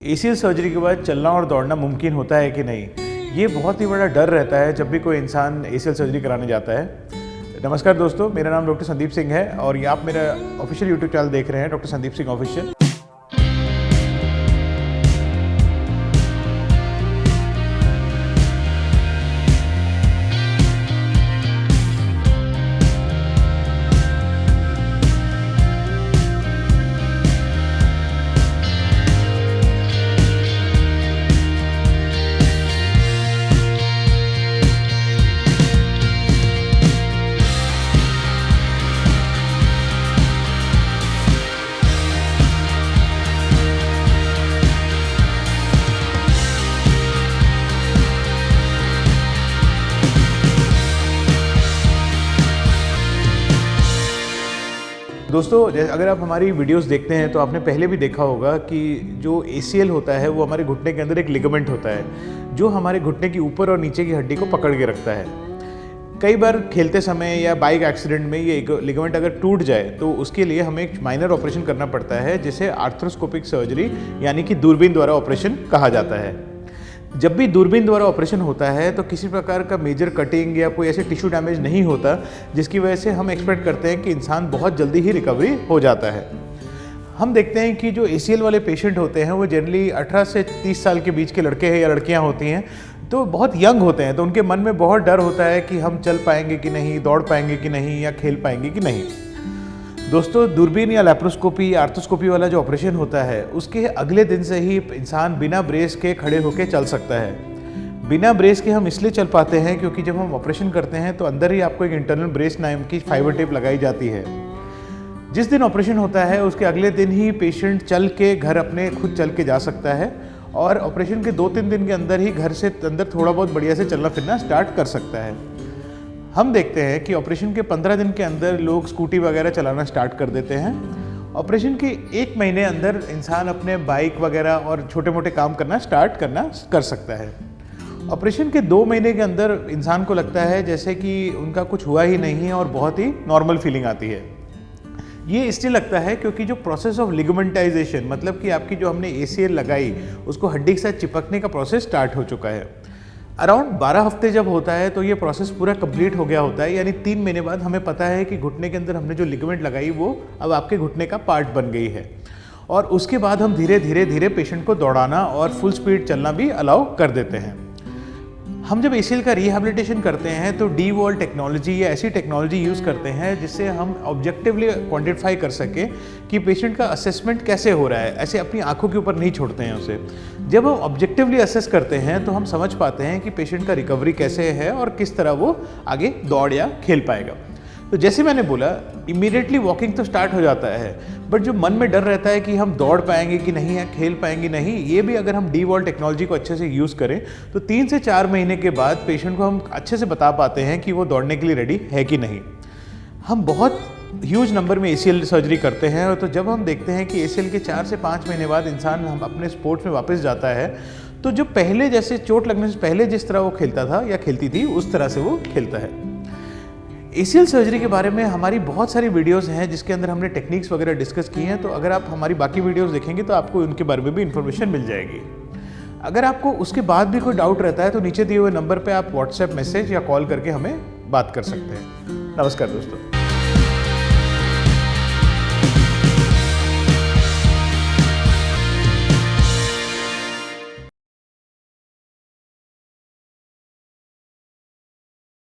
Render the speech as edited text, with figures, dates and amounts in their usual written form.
ACL surgery के बाद चलना और दौड़ना मुमकिन होता है कि नहीं, ये बहुत ही बड़ा डर रहता है जब भी कोई इंसान एसीएल सर्जरी कराने जाता है। नमस्कार दोस्तों, मेरा नाम डॉक्टर संदीप सिंह है और ये आप मेरा ऑफिशियल यूट्यूब चैनल देख रहे हैं, डॉक्टर संदीप सिंह ऑफिशियल। दोस्तों, अगर आप हमारी वीडियोस देखते हैं तो आपने पहले भी देखा होगा कि जो एसीएल होता है वो हमारे घुटने के अंदर एक लिगामेंट होता है जो हमारे घुटने की ऊपर और नीचे की हड्डी को पकड़ के रखता है। कई बार खेलते समय या बाइक एक्सीडेंट में ये लिगामेंट अगर टूट जाए तो उसके लिए हमें एक माइनर ऑपरेशन करना पड़ता है जिसे आर्थ्रोस्कोपिक सर्जरी यानी कि दूरबीन द्वारा ऑपरेशन कहा जाता है। जब भी दूरबीन द्वारा ऑपरेशन होता है तो किसी प्रकार का मेजर कटिंग या कोई ऐसे टिश्यू डैमेज नहीं होता जिसकी वजह से हम एक्सपेक्ट करते हैं कि इंसान बहुत जल्दी ही रिकवरी हो जाता है। हम देखते हैं कि जो एसीएल वाले पेशेंट होते हैं वो जनरली 18 से 30 साल के बीच के लड़के हैं या लड़कियां होती हैं, तो बहुत यंग होते हैं, तो उनके मन में बहुत डर होता है कि हम चल पाएंगे कि नहीं, दौड़ पाएंगे कि नहीं या खेल पाएंगे कि नहीं। दोस्तों, दूरबीन या लैप्रोस्कोपी या आर्थ्रोस्कोपी वाला जो ऑपरेशन होता है उसके अगले दिन से ही इंसान बिना ब्रेस के खड़े होकर चल सकता है। बिना ब्रेस के हम इसलिए चल पाते हैं क्योंकि जब हम ऑपरेशन करते हैं तो अंदर ही आपको एक इंटरनल ब्रेस नाम की फाइबर टेप लगाई जाती है। जिस दिन ऑपरेशन होता है उसके अगले दिन ही पेशेंट चल के घर अपने खुद चल के जा सकता है और ऑपरेशन के 2-3 दिन के अंदर ही घर से अंदर थोड़ा बहुत बढ़िया से चलना फिरना स्टार्ट कर सकता है। हम देखते हैं कि ऑपरेशन के 15 दिन के अंदर लोग स्कूटी वगैरह चलाना स्टार्ट कर देते हैं। ऑपरेशन के 1 महीने अंदर इंसान अपने बाइक वगैरह और छोटे मोटे काम करना स्टार्ट कर सकता है। ऑपरेशन के 2 महीने के अंदर इंसान को लगता है जैसे कि उनका कुछ हुआ ही नहीं है और बहुत ही नॉर्मल फीलिंग आती है। ये इसलिए लगता है क्योंकि जो प्रोसेस ऑफ लिगामेंटाइजेशन, मतलब कि आपकी जो हमने एसीएल लगाई उसको हड्डी के साथ चिपकने का प्रोसेस स्टार्ट हो चुका है। अराउंड 12 हफ्ते जब होता है तो ये प्रोसेस पूरा कंप्लीट हो गया होता है, यानी 3 महीने बाद हमें पता है कि घुटने के अंदर हमने जो लिगामेंट लगाई वो अब आपके घुटने का पार्ट बन गई है। और उसके बाद हम धीरे धीरे पेशेंट को दौड़ाना और फुल स्पीड चलना भी अलाउ कर देते हैं। हम जब एसीएल का रिहैबिलिटेशन करते हैं तो DeWalt टेक्नोलॉजी या ऐसी टेक्नोलॉजी यूज़ करते हैं जिससे हम ऑब्जेक्टिवली क्वांटिफाई कर सके कि पेशेंट का असेसमेंट कैसे हो रहा है। ऐसे अपनी आंखों के ऊपर नहीं छोड़ते हैं उसे। जब हम ऑब्जेक्टिवली असेस करते हैं तो हम समझ पाते हैं कि पेशेंट का रिकवरी कैसे है और किस तरह वो आगे दौड़ या खेल पाएगा। तो जैसे मैंने बोला, इमीडिएटली वॉकिंग तो स्टार्ट हो जाता है, बट जो मन में डर रहता है कि हम दौड़ पाएंगे कि नहीं या खेल पाएंगे नहीं, ये भी अगर हम DeWalt टेक्नोलॉजी को अच्छे से यूज़ करें तो 3 से 4 महीने के बाद पेशेंट को हम अच्छे से बता पाते हैं कि वो दौड़ने के लिए रेडी है कि नहीं। हम बहुत ह्यूज नंबर में एसीएल सर्जरी करते हैं और तो जब हम देखते हैं कि एसीएल के 4 से 5 महीने बाद इंसान हम अपने स्पोर्ट्स में वापस जाता है तो जो पहले जैसे चोट लगने से पहले जिस तरह वो खेलता था या खेलती थी उस तरह से वो खेलता है। एसीएल सर्जरी के बारे में हमारी बहुत सारी वीडियोस हैं जिसके अंदर हमने टेक्निक्स वगैरह डिस्कस की हैं, तो अगर आप हमारी बाकी वीडियोस देखेंगे तो आपको उनके बारे में भी इन्फॉर्मेशन मिल जाएगी। अगर आपको उसके बाद भी कोई डाउट रहता है तो नीचे दिए हुए नंबर पे आप व्हाट्सएप मैसेज या कॉल करके हमें बात कर सकते हैं। नमस्कार दोस्तों।